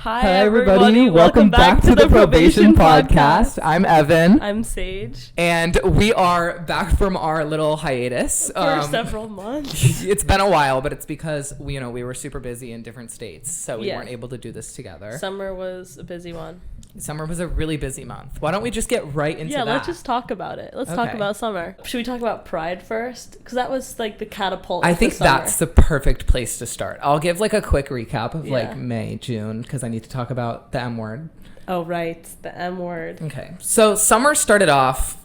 Hi everybody. Welcome back to the Probation podcast. I'm Evan. I'm Sage. And we are back from our little hiatus. For several months. It's been a while, but it's because we were super busy in different states, so we weren't able to do this together. Summer was a busy one. Summer was a really busy month. Why don't we just get right into that? Yeah, let's just talk about it. Let's talk about summer. Should we talk about Pride first? Because that was like the catapult. I think that's the perfect place to start. I'll give like a quick recap of like May, June, because I need to talk about the M word. Oh, right. The M word. Okay. So summer started off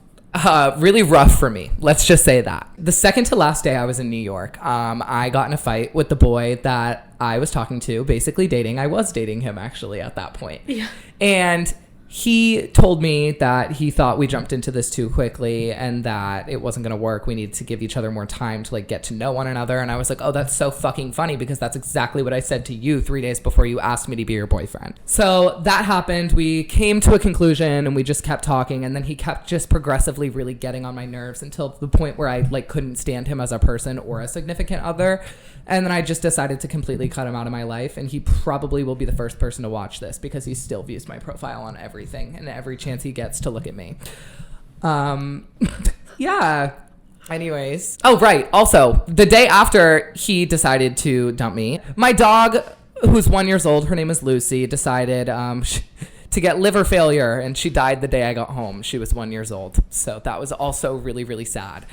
really rough for me. Let's just say that. The second to last day I was in New York, I got in a fight with the boy that I was talking to, basically dating. I was dating him actually at that point. Yeah. And he told me that he thought we jumped into this too quickly and that it wasn't going to work. We needed to give each other more time to like get to know one another. And I was like, oh, that's so fucking funny because that's exactly what I said to you 3 days before you asked me to be your boyfriend. So that happened. We came to a conclusion and we just kept talking. And then he kept just progressively really getting on my nerves until the point where I like couldn't stand him as a person or a significant other. And then I just decided to completely cut him out of my life. And he probably will be the first person to watch this because he still views my profile on everything and every chance he gets to look at me. Yeah. Anyways. Oh, right. Also, the day after he decided to dump me, my dog, who's 1 year old, her name is Lucy, decided to get liver failure. And she died the day I got home. She was 1 year old. So that was also really, really sad.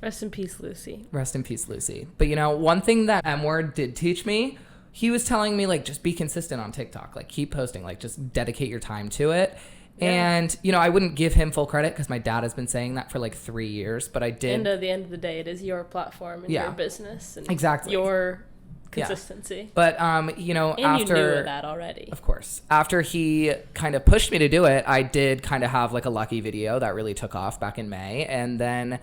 Rest in peace, Lucy. Rest in peace, Lucy. But one thing that M-word did teach me, he was telling me like just be consistent on TikTok, like keep posting, like just dedicate your time to it. Yeah. And I wouldn't give him full credit because my dad has been saying that for like 3 years, but I did. And at the end of the day, it is your platform and your business and exactly your consistency. Yeah. But and after you knew that already. Of course. After he kind of pushed me to do it, I did kind of have like a lucky video that really took off back in May, and then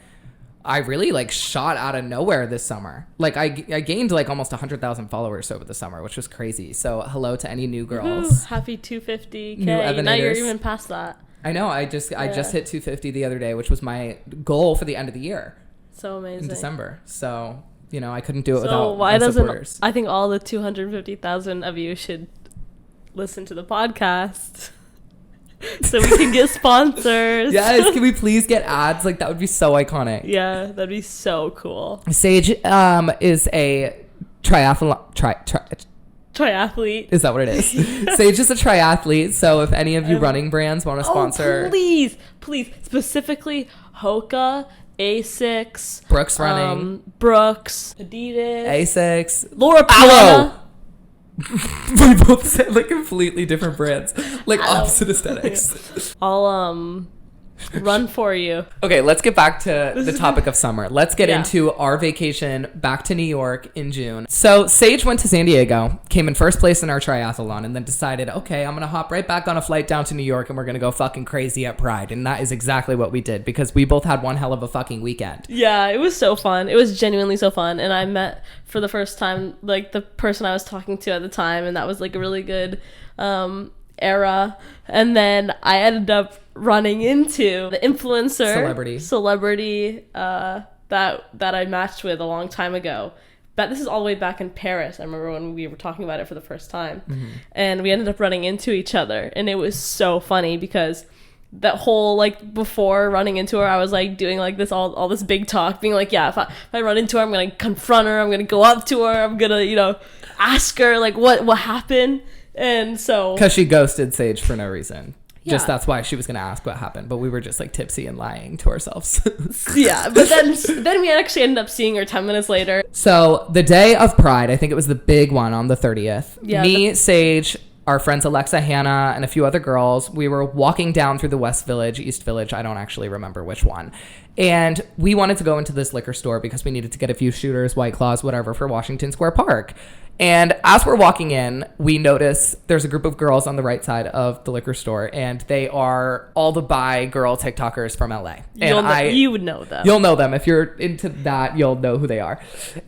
I really like shot out of nowhere this summer. Like I gained like almost 100,000 followers over the summer, which was crazy. So hello to any new girls. Ooh, happy 250K. New Evanators. Now you're even past that. I know. I just hit 250 the other day, which was my goal for the end of the year. So amazing. In December. So, I couldn't do it without my supporters. I think all the 250,000 of you should listen to the podcast. So we can get sponsors. Yes, can we please get ads? Like that would be so iconic. Yeah, that'd be so cool. Sage is a triathlete. Is that what it is? Sage is a triathlete. So if any of you running brands want to sponsor, please, specifically Hoka, Asics, Brooks Running, Brooks, Adidas, Asics, Laura Piana. We both said like completely different brands, like opposite aesthetics. I'll run for you. Okay, let's get back to the topic of summer. Let's get into our vacation back to New York in June. So Sage went to San Diego, came in first place in our triathlon, and then decided, okay, I'm gonna hop right back on a flight down to New York and we're gonna go fucking crazy at Pride. And that is exactly what we did because we both had one hell of a fucking weekend. Yeah, it was so fun. It was genuinely so fun. And I met for the first time like the person I was talking to at the time, and that was like a really good era. And then I ended up running into the influencer celebrity that I matched with a long time ago. But this is all the way back in Paris. I remember when we were talking about it for the first time. Mm-hmm. And we ended up running into each other, and it was so funny because that whole like before running into her, I was like doing like this all this big talk, being like, yeah, if I run into her, I'm gonna confront her, I'm gonna go up to her, I'm gonna ask her like what happened. And so because she ghosted Sage for no reason. Just that's why she was going to ask what happened, but we were just like tipsy and lying to ourselves. Yeah, but then we actually ended up seeing her 10 minutes later. So the day of Pride, I think it was the big one on the 30th. Yeah, Sage, our friends Alexa, Hannah, and a few other girls, we were walking down through the West Village, East Village, I don't actually remember which one. And we wanted to go into this liquor store because we needed to get a few shooters, White Claws, whatever, for Washington Square Park. And as we're walking in, we notice there's a group of girls on the right side of the liquor store, and they are all the bi girl TikTokers from LA. And you would know them. You'll know them. If you're into that, you'll know who they are.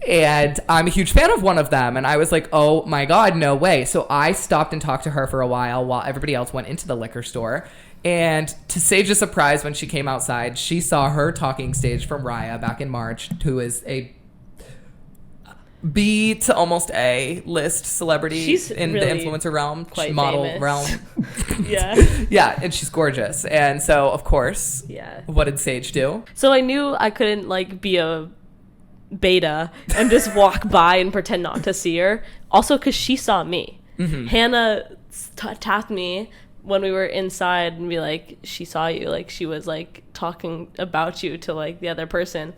And I'm a huge fan of one of them, and I was like, oh my God, no way. So I stopped and talked to her for a while everybody else went into the liquor store. And to Sage's surprise, when she came outside, she saw her talking stage from Raya back in March, who is a B to almost A list celebrity She's in really the influencer realm, quite model famous. realm. Yeah. Yeah, and she's gorgeous. And so, of course, Yeah. what did Sage do? So I knew I couldn't like be a beta and just walk by and pretend not to see her. Also, because she saw me. Hannah tapped me when we were inside and be like, she saw you. Like, she was like talking about you to like the other person.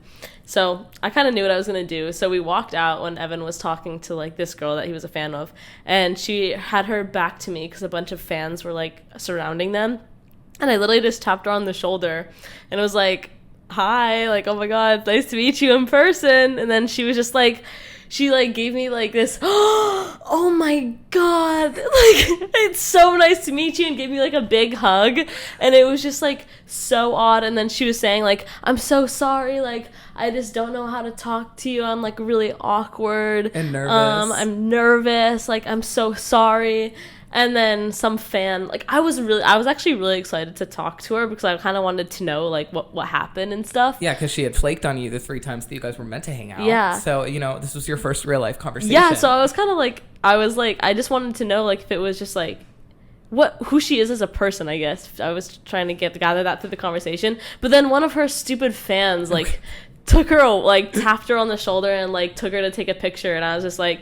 So I kind of knew what I was going to do. So we walked out when Evan was talking to like this girl that he was a fan of. And she had her back to me because a bunch of fans were like surrounding them. And I literally just tapped her on the shoulder and it was like, hi, like, oh my God, nice to meet you in person. And then she was just like, she like gave me like this, oh my God, like, it's so nice to meet you, and gave me like a big hug. And it was just like so odd. And then she was saying like, I'm so sorry, like I just don't know how to talk to you, I'm like really awkward And nervous. I'm nervous, like I'm so sorry. And then some fan, like I was actually really excited to talk to her because I kind of wanted to know like what happened and stuff. Yeah, because she had flaked on you the 3 times that you guys were meant to hang out. Yeah. So, you know, this was your first real life conversation. Yeah, so I was kind of like, I just wanted to know like if it was just like who she is as a person, I guess. I was trying to gather that through the conversation. But then one of her stupid fans like took her, like tapped her on the shoulder and like took her to take a picture, and I was just like,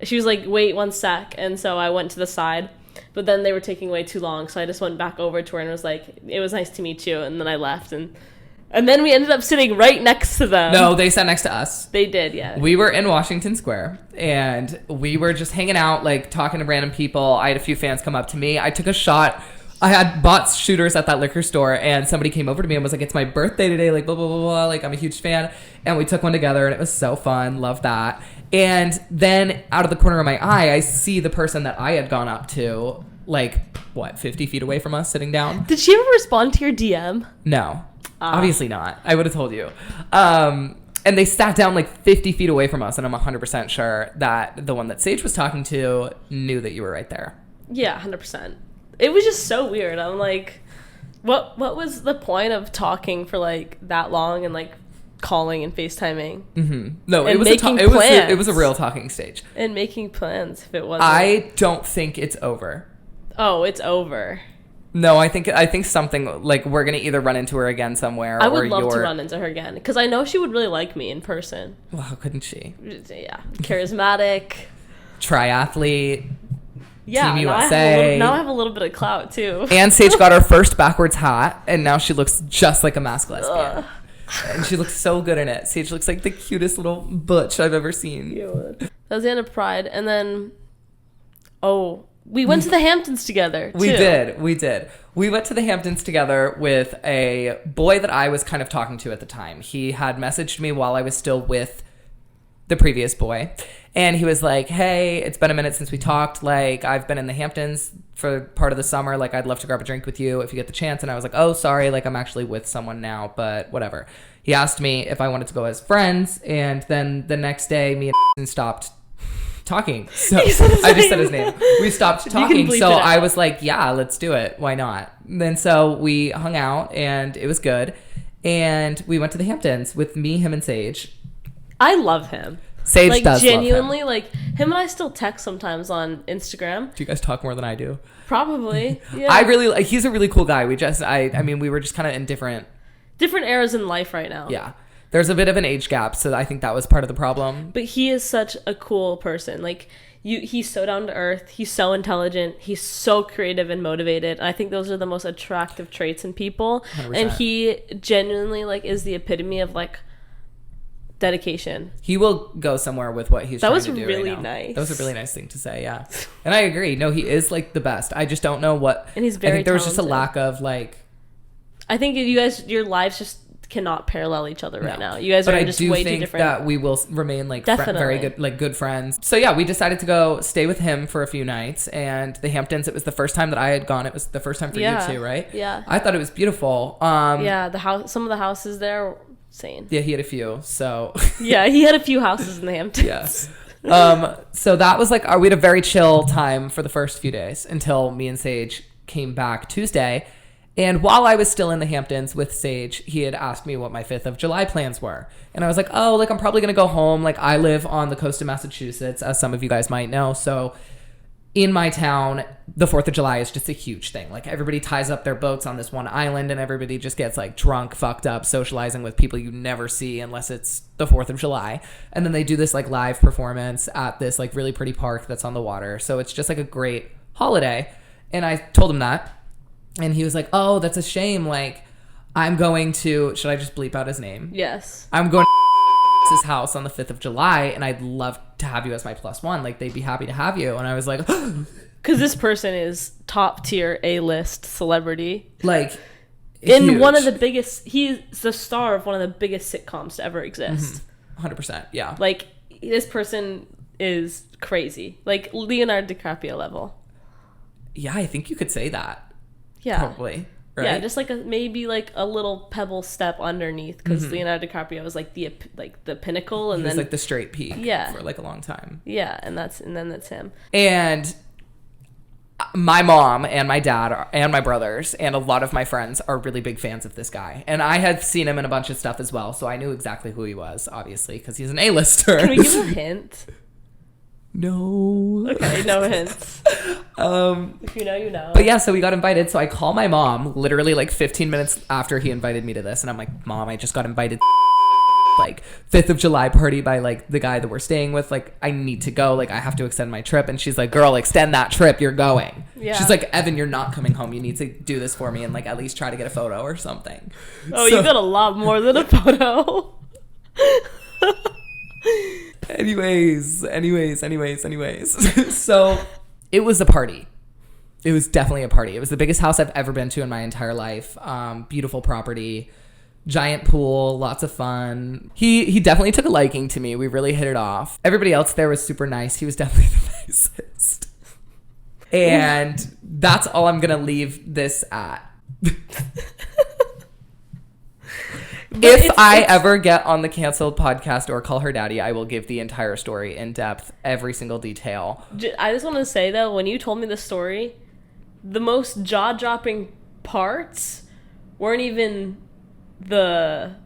she was like, wait 1 sec. And so I went to the side, but then they were taking way too long. So I just went back over to her and was like, it was nice to meet you. And then I left. And then we ended up sitting right next to them. No, they sat next to us. They did, yeah. We were in Washington Square and we were just hanging out, like talking to random people. I had a few fans come up to me. I took a shot. I had bought shooters at that liquor store, and somebody came over to me and was like, it's my birthday today, like blah, blah, blah, blah. Like, I'm a huge fan. And we took one together, and it was so fun. Love that. And then out of the corner of my eye, I see the person that I had gone up to, like, 50 feet away from us, sitting down. Did she ever respond to your DM? No. Obviously not. I would have told you. And they sat down like 50 feet away from us, and I'm 100% sure that the one that Sage was talking to knew that you were right there. Yeah, 100%. It was just so weird. I'm like, what was the point of talking for like that long and like calling and FaceTiming? Mm-hmm. No, and it was a real talking stage. And making plans if it wasn't. I don't think it's over. Oh, it's over. No, I think something like we're gonna either run into her again somewhere. I would love to run into her again because I know she would really like me in person. Well, how couldn't she? Yeah, charismatic, triathlete. Yeah, Team USA. Now I have a little bit of clout too. And Sage got her first backwards hat, and now she looks just like a masked lesbian. And she looks so good in it. Sage looks like the cutest little butch I've ever seen. That was the end of Pride, and then we went to the Hamptons together, too. We did. We went to the Hamptons together with a boy that I was kind of talking to at the time. He had messaged me while I was still with the previous boy. And he was like, hey, it's been a minute since we talked. Like, I've been in the Hamptons for part of the summer. Like, I'd love to grab a drink with you if you get the chance. And I was like, oh, sorry. Like, I'm actually with someone now, but whatever. He asked me if I wanted to go as friends. And then the next day, me and stopped talking. So I just said his name. We stopped talking. So I was like, yeah, let's do it. Why not? And then so we hung out and it was good. And we went to the Hamptons with me, him, and Sage. I love him. Sage like, does genuinely, love him. like, him and I still text sometimes on Instagram. Do you guys talk more than I do? Probably, yeah. I really, like, he's a really cool guy. I mean, we were just kind of in different eras in life right now. Yeah. There's a bit of an age gap, so I think that was part of the problem. But he is such a cool person. Like, he's so down to earth. He's so intelligent. He's so creative and motivated. And I think those are the most attractive traits in people. 100%. And he genuinely, like, is the epitome of, like, dedication. He will go somewhere with what he's trying to do. That was really nice. That was a really nice thing to say, yeah. And I agree. No, he is like the best. I just don't know what. And he's very I think there was talented. just a lack of like. I think you guys, your lives just cannot parallel each other right now. You guys are just way too different. But I do think that we will remain like very good friends. So yeah, we decided to go stay with him for a few nights, and the Hamptons. It was the first time that I had gone. It was the first time for you too, right? Yeah. I thought it was beautiful. Yeah, some of the houses there. Insane. Yeah, he had a few. So yeah, he had a few houses in the Hamptons. Yeah. So that was like we had a very chill time for the first few days until me and Sage came back Tuesday, And while I was still in the Hamptons with Sage, he had asked me what my 5th of July plans were. And I was like, oh, like I'm probably going to go home. Like I live on the coast of Massachusetts, as some of you guys might know. So in my town, the 4th of July is just a huge thing. Like everybody ties up their boats on this one island and everybody just gets like drunk, fucked up, socializing with people you never see unless it's the 4th of July. And then they do this like live performance at this like really pretty park that's on the water. So it's just like a great holiday. And I told him that. And he was like, oh, that's a shame. Like, I'm going to... Should I just bleep out his name? Yes. I'm going to his house on the 5th of July, and I'd love to have you as my +1. Like, they'd be happy to have you. And I was like... Because this person is top-tier A-list celebrity. Like, in huge. one of the biggest... He's the star of one of the biggest sitcoms to ever exist. 100%, yeah. Like, this person is crazy. Like, Leonardo DiCaprio level. Yeah, I think you could say that. Yeah. Probably. Right? Yeah, just like maybe like a little pebble step underneath, because Leonardo DiCaprio was like the pinnacle, and he then was like the straight peak yeah, for like a long time. Yeah, and then that's him. And my mom and my dad and my brothers and a lot of my friends are really big fans of this guy. And I had seen him in a bunch of stuff as well, so I knew exactly who he was, obviously, because he's an A-lister. Can we give a hint? No. Okay, no hints. If you know, you know. But yeah, so we got invited. So I call my mom literally like 15 minutes after he invited me to this. And I'm like, Mom, I just got invited to like 5th of July party by like the guy that we're staying with. Like, I need to go. Like, I have to extend my trip. And she's like, girl, extend that trip. You're going. Yeah. She's like, Evan, you're not coming home. You need to do this for me and like at least try to get a photo or something. Oh, so, you got a lot more than a photo. Anyways. So it was a party. It was definitely a party. It was the biggest house I've ever been to in my entire life. Beautiful property, giant pool, lots of fun. He definitely took a liking to me. We really hit it off. Everybody else there was super nice. He was definitely the nicest. And that's all I'm going to leave this at. If I ever get on the canceled podcast or call her daddy, I will give the entire story in depth, every single detail. I just want to say, though, when you told me the story, the most jaw-dropping parts weren't even the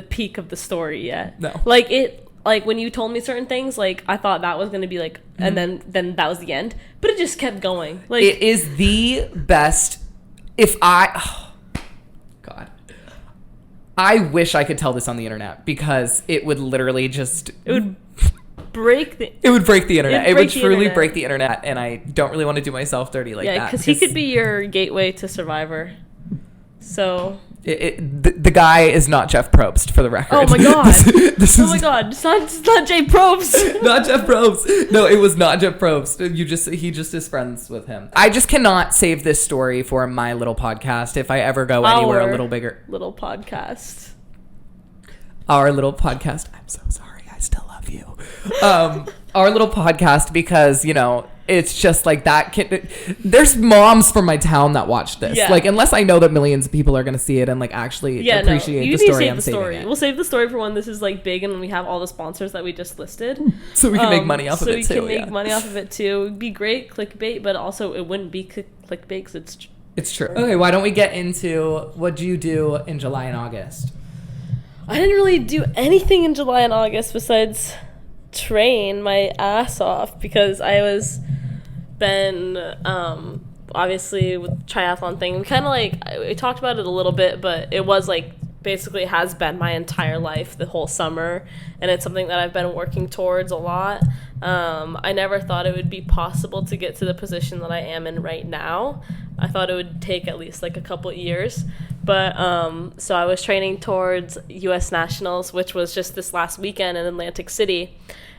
peak of the story yet. No. Like when you told me certain things, like I thought that was going to be like, and then that was the end. But it just kept going. Like, it is the best. God. I wish I could tell this on the internet, because it would literally just... It would break the... It would break the internet. It would truly internet. break the internet, and I don't really want to do myself dirty like that. Yeah, because he could be your gateway to Survivor. So... The guy is not Jeff Probst, for the record. Oh my god! This oh my god! It's not Jay Probst. Not Jeff Probst. No, it was not Jeff Probst. He just is friends with him. I just cannot save this story for my little podcast. If I ever go anywhere a little bigger, little podcast. Our little podcast. I'm so sorry. I still love you. Our little podcast, because it's just like that kid. There's moms from my town that watch this. Yeah. Like, unless I know that millions of people are going to see it and like actually appreciate the story, I'm saving it. We'll save the story for when this is like big and when we have all the sponsors that we just listed, so we can make money off of it too. So we can make money off of it too. It'd be great clickbait, but also it wouldn't be clickbait because it's true. Okay, why don't we get into what do you do in July and August? I didn't really do anything in July and August besides train my ass off, because I was been obviously with triathlon thing, we kind of we talked about it a little bit, but it was like basically has been my entire life the whole summer, and it's something that I've been working towards a lot. I never thought it would be possible to get to the position that I am in right now. I thought it would take at least like a couple years, but so I was training towards US Nationals, which was just this last weekend in Atlantic City,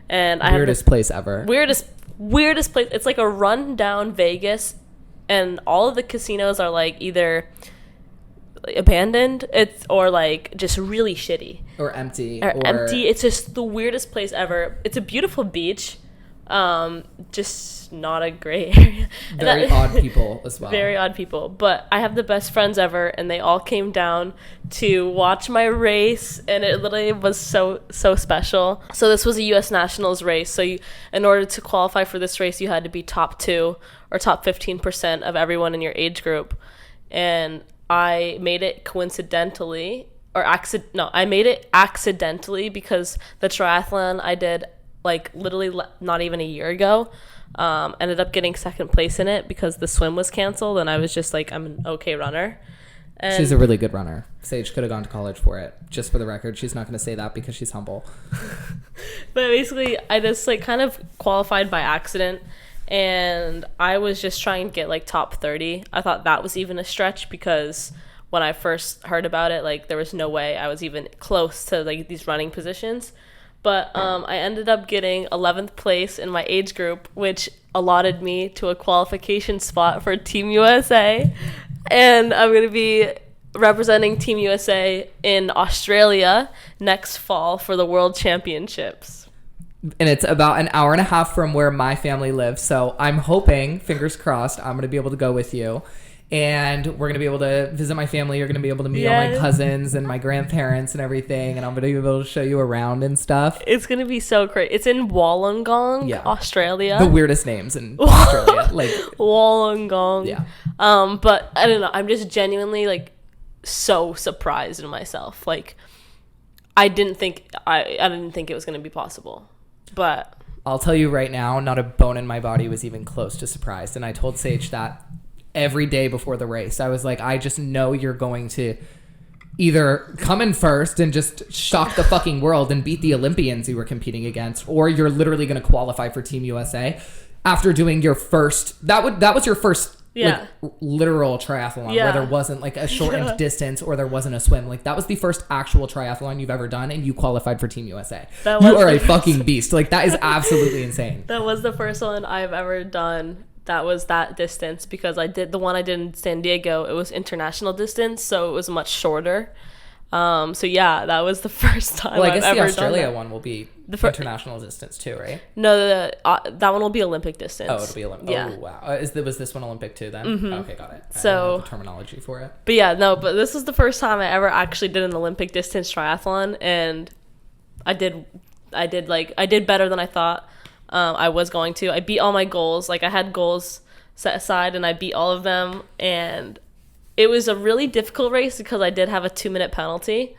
and weirdest place ever. Weirdest place. It's like a run-down Vegas, and all of the casinos are like either abandoned, or like just really shitty. Or empty. It's just the weirdest place ever. It's a beautiful beach, just not a great area. Very odd people as well. Very odd people. But I have the best friends ever, and they all came down to watch my race, and it literally was so special. So this was a US Nationals race. So in order to qualify for this race, you had to be top 2 or top 15% of everyone in your age group. and I made it coincidentally I made it accidentally because the triathlon I did like literally not even a year ago, ended up getting second place in it because the swim was canceled, and I was just like, I'm an okay runner. And she's a really good runner. Sage could have gone to college for it. Just for the record, she's not going to say that because she's humble. But basically, I just like kind of qualified by accident, and I was just trying to get like top 30. I thought that was even a stretch because when I first heard about it, like there was no way I was even close to like these running positions. But I ended up getting 11th place in my age group, which allotted me to a qualification spot for Team USA. And I'm going to be representing Team USA in Australia next fall for the World Championships. And it's about an hour and a half from where my family lives. So I'm hoping, fingers crossed, I'm going to be able to go with you. And we're going to be able to visit my family. You're going to be able to meet all my cousins and my grandparents and everything. And I'm going to be able to show you around and stuff. It's going to be so great. It's in Wollongong, Australia. The weirdest names in Australia. Like Wollongong. Yeah. But I don't know. I'm just genuinely like so surprised in myself. Like I didn't think it was going to be possible. But I'll tell you right now, not a bone in my body was even close to surprised. And I told Sage that every day before the race. I was like, I just know you're going to either come in first and just shock the fucking world and beat the Olympians you were competing against, or you're literally going to qualify for Team USA after doing your first, that was your first like literal triathlon where there wasn't like a shortened distance or there wasn't a swim. Like that was the first actual triathlon you've ever done, and you qualified for Team USA. You are a fucking beast. Like that is absolutely insane. That was the first one I've ever done that was that distance, because I did the one I did in San Diego. It was international distance, so it was much shorter. So yeah, that was the first time I've ever done the Australia that. One will be international distance too, right? No, that one will be Olympic distance. Oh, it'll be Olympic. Yeah. Oh, wow. Was this one Olympic too then? Mm-hmm. Okay, got it. So I don't know the terminology for it. But yeah, no, but this was the first time I ever actually did an Olympic distance triathlon, and I did better than I thought I was going to. I beat all my goals. Like I had goals set aside and I beat all of them, and it was a really difficult race because I did have a 2-minute penalty.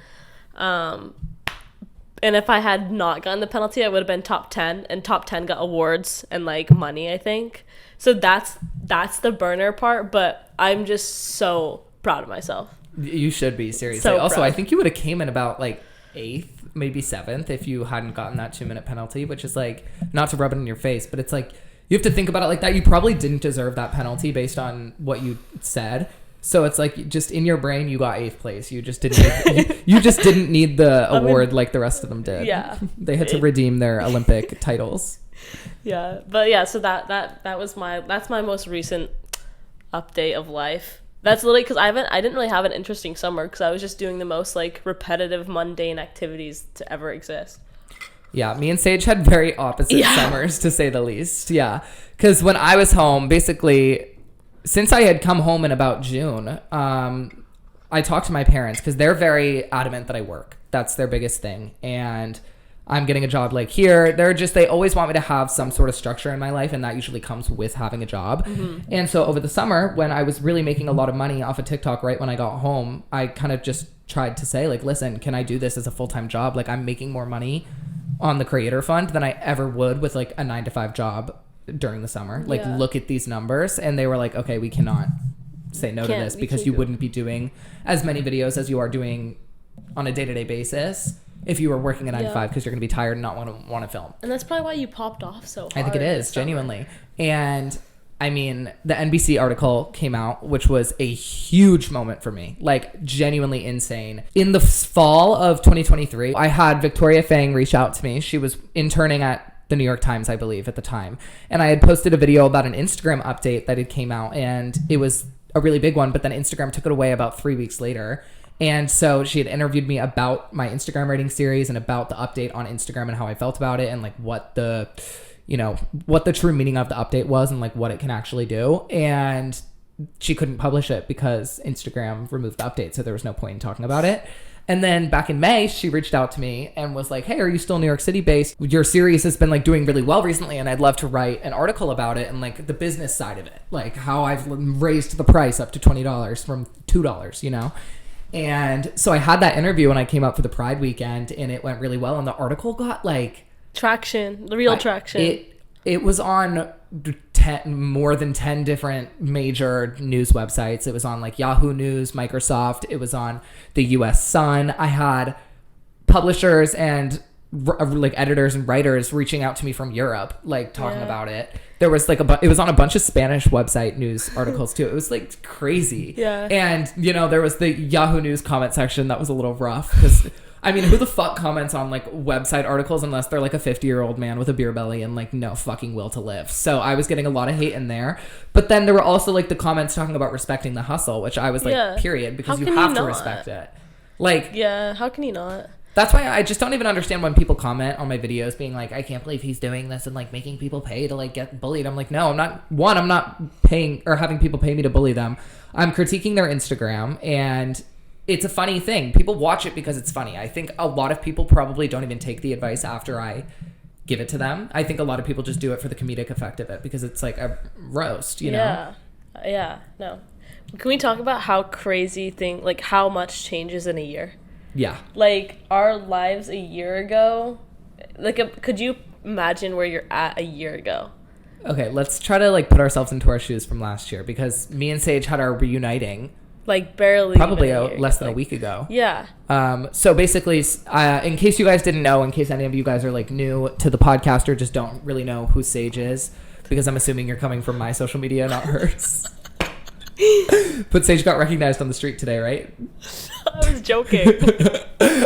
And if I had not gotten the penalty, I would have been top 10, and top 10 got awards and like money, I think. So that's the burner part, but I'm just so proud of myself. You should be, seriously. So also, proud. I think you would have came in about like 8th, maybe 7th if you hadn't gotten that 2-minute penalty, which is like, not to rub it in your face, but it's like, you have to think about it like that. You probably didn't deserve that penalty based on what you said. So it's like, just in your brain, you got 8th place. You just didn't. You just didn't need the award like the rest of them did. Yeah, they had to redeem their Olympic titles. Yeah, but yeah. So that's my most recent update of life. That's literally because I didn't really have an interesting summer because I was just doing the most like repetitive, mundane activities to ever exist. Yeah, me and Sage had very opposite summers, to say the least. Yeah, because when I was home, basically, since I had come home in about June, I talked to my parents because they're very adamant that I work. That's their biggest thing. And I'm getting a job like here. They always want me to have some sort of structure in my life, and that usually comes with having a job. Mm-hmm. And so over the summer, when I was really making a lot of money off of TikTok right when I got home, I kind of just tried to say, like, listen, can I do this as a full-time job? Like, I'm making more money on the creator fund than I ever would with like a 9-to-5 job during the summer. Like, look at these numbers. And they were like, okay, we cannot say no to this because you wouldn't be doing as many videos as you are doing on a day-to-day basis if you were working a 9-to-5, because you're going to be tired and not want to film. And that's probably why you popped off so hard. I think it is, genuinely. And I mean, the NBC article came out, which was a huge moment for me, like genuinely insane. In the fall of 2023, I had Victoria Fang reach out to me. She was interning at the New York Times, I believe, at the time. And I had posted a video about an Instagram update that had came out, and it was a really big one, but then Instagram took it away about 3 weeks later. And so she had interviewed me about my Instagram rating series and about the update on Instagram and how I felt about it, and like what the true meaning of the update was and like what it can actually do. And she couldn't publish it because Instagram removed the update, so there was no point in talking about it. And then back in May, she reached out to me and was like, hey, are you still New York City based? Your series has been like doing really well recently, and I'd love to write an article about it and like the business side of it, like how I've raised the price up to $20 from $2, you know? And so I had that interview when I came up for the Pride weekend, and it went really well. And the article got like traction, the real traction. It was on more than 10 different major news websites. It was on like Yahoo News, Microsoft. It was on the US Sun. I had publishers and like editors and writers reaching out to me from Europe, like talking about it. There was like it was on a bunch of Spanish website news articles too. It was like crazy. Yeah. And you know, there was the Yahoo News comment section that was a little rough because I mean, who the fuck comments on like website articles unless they're like a 50-year-old man with a beer belly and like no fucking will to live? So I was getting a lot of hate in there. But then there were also like the comments talking about respecting the hustle, which I was like, period, because you have to respect it. Like, yeah, how can you not? That's why I just don't even understand when people comment on my videos being like, I can't believe he's doing this and like making people pay to like get bullied. I'm like, no, I'm not paying or having people pay me to bully them. I'm critiquing their Instagram, and it's a funny thing. People watch it because it's funny. I think a lot of people probably don't even take the advice after I give it to them. I think a lot of people just do it for the comedic effect of it because it's like a roast, you know? Yeah, no. Can we talk about how like how much changes in a year? Yeah. Like our lives a year ago, like could you imagine where you're at a year ago? Okay, let's try to like put ourselves into our shoes from last year, because me and Sage had our reuniting like barely probably less than a week ago. Yeah. So basically, in case you guys didn't know, in case any of you guys are like new to the podcast or just don't really know who Sage is, because I'm assuming you're coming from my social media, not hers. But Sage got recognized on the street today, right? I was joking.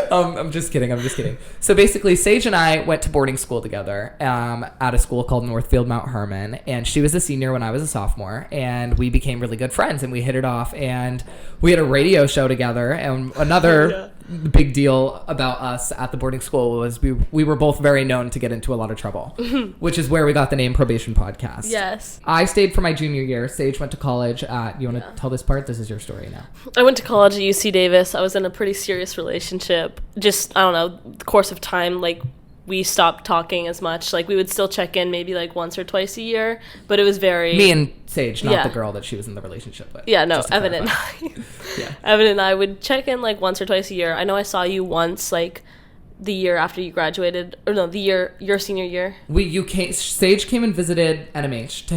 I'm just kidding. So basically, Sage and I went to boarding school together at a school called Northfield Mount Hermon, and she was a senior when I was a sophomore, and we became really good friends, and we hit it off, and we had a radio show together. And another big deal about us at the boarding school was we were both very known to get into a lot of trouble, which is where we got the name Probation Podcast. Yes. I stayed for my junior year. Sage went to college at, you want to tell this part? This is your story now. I went to college at UC Davis. I was in a pretty serious relationship. Just, I don't know, the course of time, like, we stopped talking as much. Like, we would still check in maybe, like, once or twice a year, but it was very... Me and Sage, not the girl that she was in the relationship with. Yeah, no, Evan and I. Evan and I would check in, like, once or twice a year. I know I saw you once, like, the year after you graduated, or no, your senior year. Sage came and visited NMH to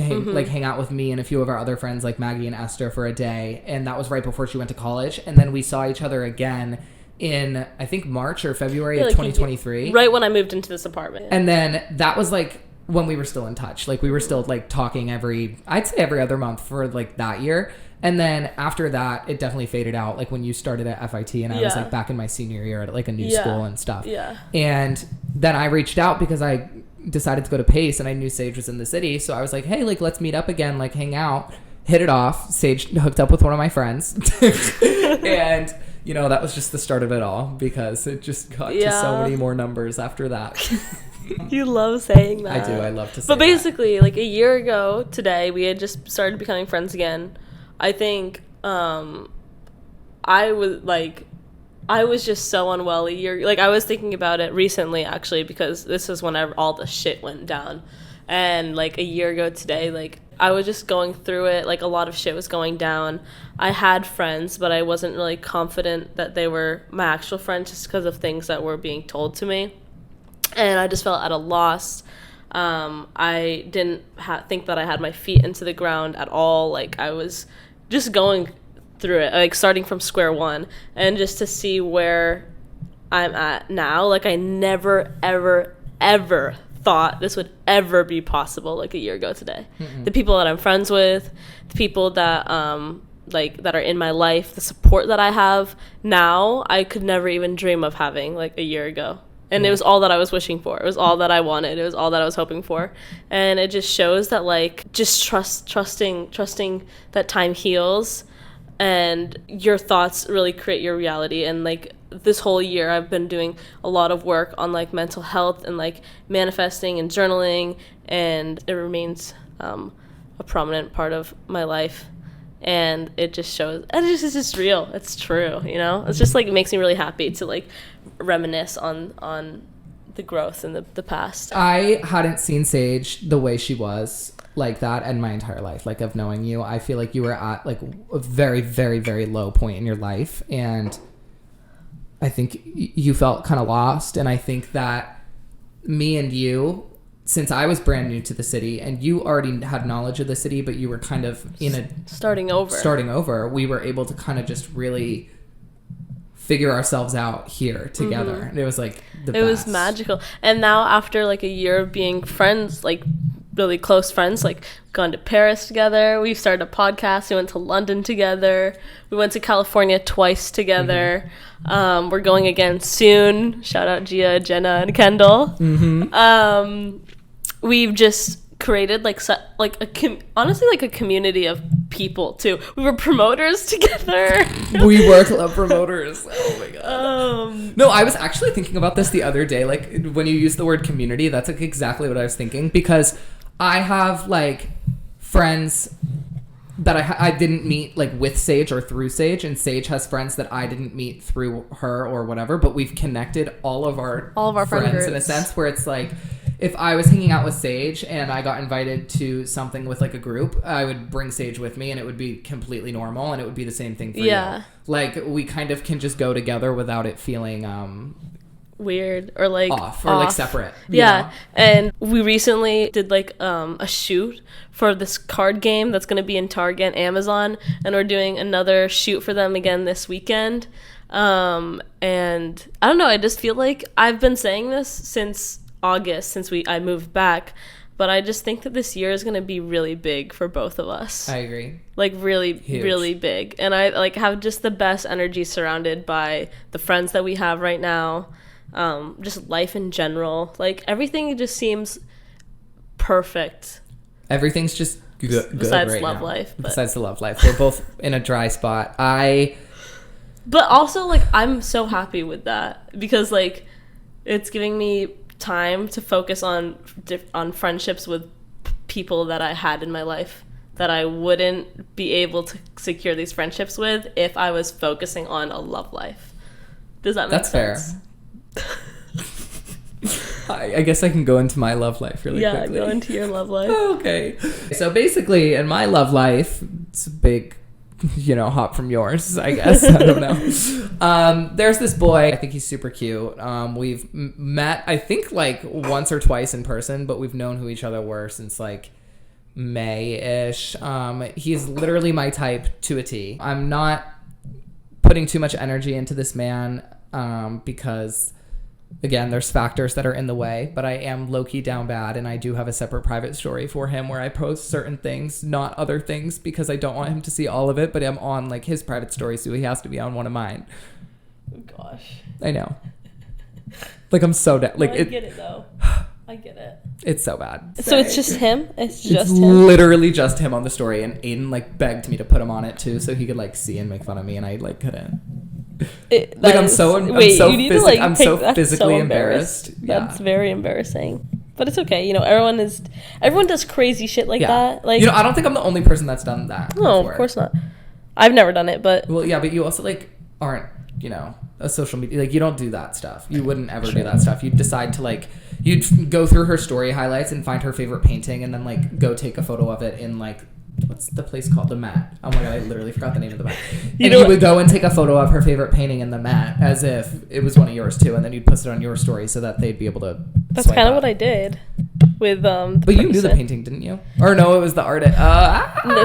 hang out with me and a few of our other friends like Maggie and Esther for a day, and that was right before she went to college. And then we saw each other again in I think March or February of 2023, right when I moved into this apartment. And then that was like when we were still in touch. Like we were still like talking I'd say every other month for like that year. And then after that, it definitely faded out. Like when you started at FIT and I was like back in my senior year at like a new school and stuff. Yeah. And then I reached out because I decided to go to Pace and I knew Sage was in the city. So I was like, hey, like let's meet up again, like hang out, hit it off. Sage hooked up with one of my friends. And, you know, that was just the start of it all because it just got to so many more numbers after that. You love saying that. I do. I love to say But basically, like a year ago today, we had just started becoming friends again. I think I was just so unwell a year. Like, I was thinking about it recently, actually, because this is whenever all the shit went down. And, like, a year ago today, like, I was just going through it. Like, a lot of shit was going down. I had friends, but I wasn't really confident that they were my actual friends just because of things that were being told to me. And I just felt at a loss. I didn't think that I had my feet into the ground at all. Like, I was just going through it, like starting from square one, and just to see where I'm at now. Like, I never, ever, ever thought this would ever be possible like a year ago today. Mm-mm. The people that I'm friends with, the people that that are in my life, the support that I have now, I could never even dream of having like a year ago. And it was all that I was wishing for. It was all that I wanted. It was all that I was hoping for. And it just shows that, like, just trusting that time heals and your thoughts really create your reality. And, like, this whole year I've been doing a lot of work on, like, mental health and, like, manifesting and journaling. And it remains a prominent part of my life. and it just shows, and it's just real. It's true, you know? It's just, like, it makes me really happy to, like, reminisce on the growth in the past. I hadn't seen Sage the way she was like that in my entire life, like, of knowing you. I feel like you were at, like, a very, very, very low point in your life, and I think you felt kind of lost. And I think that me and you, since I was brand new to the city and you already had knowledge of the city, but you were kind of starting over, we were able to kind of just really figure ourselves out here together. Mm-hmm. And it was like the best. It was magical. And now, after like a year of being friends, like really close friends, like gone to Paris together, we've started a podcast, we went to London together, we went to California twice together. Mm-hmm. We're going again soon. Shout out Gia, Jenna, and Kendall. Mm-hmm. We've just created honestly like a community of people too. We were promoters together. We were club promoters. Oh my god. No, I was actually thinking about this the other day. Like, when you use the word community, that's like exactly what I was thinking, because I have like friends that I didn't meet like with Sage or through Sage, and Sage has friends that I didn't meet through her or whatever, but we've connected all of our friends in a sense, where it's like, if I was hanging out with Sage and I got invited to something with like a group, I would bring Sage with me and it would be completely normal, and it would be the same thing for you. Like, we kind of can just go together without it feeling weird or like off or like separate. Yeah. Know? And we recently did like a shoot for this card game that's going to be in Target and Amazon, and we're doing another shoot for them again this weekend. And I don't know, I just feel like I've been saying this since August, since I moved back, but I just think that this year is going to be really big for both of us. I agree. Like, really huge. Really big. And I like have just the best energy surrounded by the friends that we have right now. Just life in general, like everything just seems perfect. Everything's just good besides right love now. life. But. Besides the love life, we're both in a dry spot. But also, like, I'm so happy with that, because like it's giving me time to focus on friendships with people that I had in my life that I wouldn't be able to secure these friendships with if I was focusing on a love life. Does that make sense? That's fair. I guess I can go into my love life really quickly. Yeah, go into your love life. Okay. So basically, in my love life, it's a big, hop from yours, I guess. I don't know. There's this boy. I think he's super cute. We've met, I think, like once or twice in person, but we've known who each other were since like May-ish. He's literally my type to a T. I'm not putting too much energy into this man because, again, there's factors that are in the way, but I am low-key down bad, and I do have a separate private story for him where I post certain things, not other things, because I don't want him to see all of it, but I'm on like his private story, so he has to be on one of mine. Oh, gosh. I know. Like, I'm so down. Like, I get it, though. I get it. It's so bad. So it's just him? It's him? Literally just him on the story, and Aiden like begged me to put him on it too, so he could like see and make fun of me, and I like couldn't. I'm so physically embarrassed. Yeah. That's very embarrassing. But it's okay. Everyone does crazy shit like that. Like, I don't think I'm the only person that's done that. No, before. Of course not. I've never done it, but well, yeah, but you also like aren't, a social media, like, you don't do that stuff. You wouldn't ever do that stuff. You'd decide to like, you'd go through her story highlights and find her favorite painting, and then like go take a photo of it in like, what's the place called? The Met. Oh my god, I literally forgot the name of the Met. And you would go and take a photo of her favorite painting in the Met as if it was one of yours too, and then you'd post it on your story so that they'd be able to. That's kind of what I did with But person. You knew the painting, didn't you? Or no, it was the artist. No,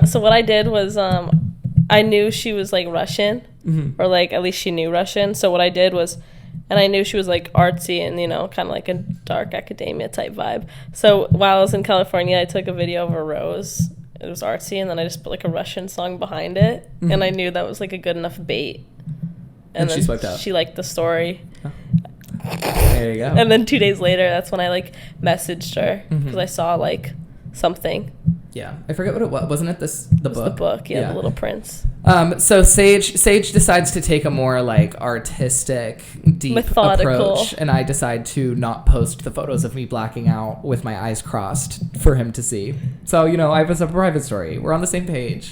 so what I did was I knew she was like Russian, mm-hmm. or like at least she knew Russian. So what I did was. And I knew she was like artsy and, kind of like a dark academia type vibe. So while I was in California, I took a video of a rose. It was artsy, and then I just put like a Russian song behind it. Mm-hmm. And I knew that was like a good enough bait. And then she swiped out. She liked the story. Oh. There you go. And then 2 days later, that's when I like messaged her because mm-hmm. I saw like something. Yeah, I forget what it was. Wasn't it the book? The book, yeah, The Little Prince. So Sage decides to take a more like artistic, deep methodical approach, and I decide to not post the photos of me blacking out with my eyes crossed for him to see. So I have a private story. We're on the same page.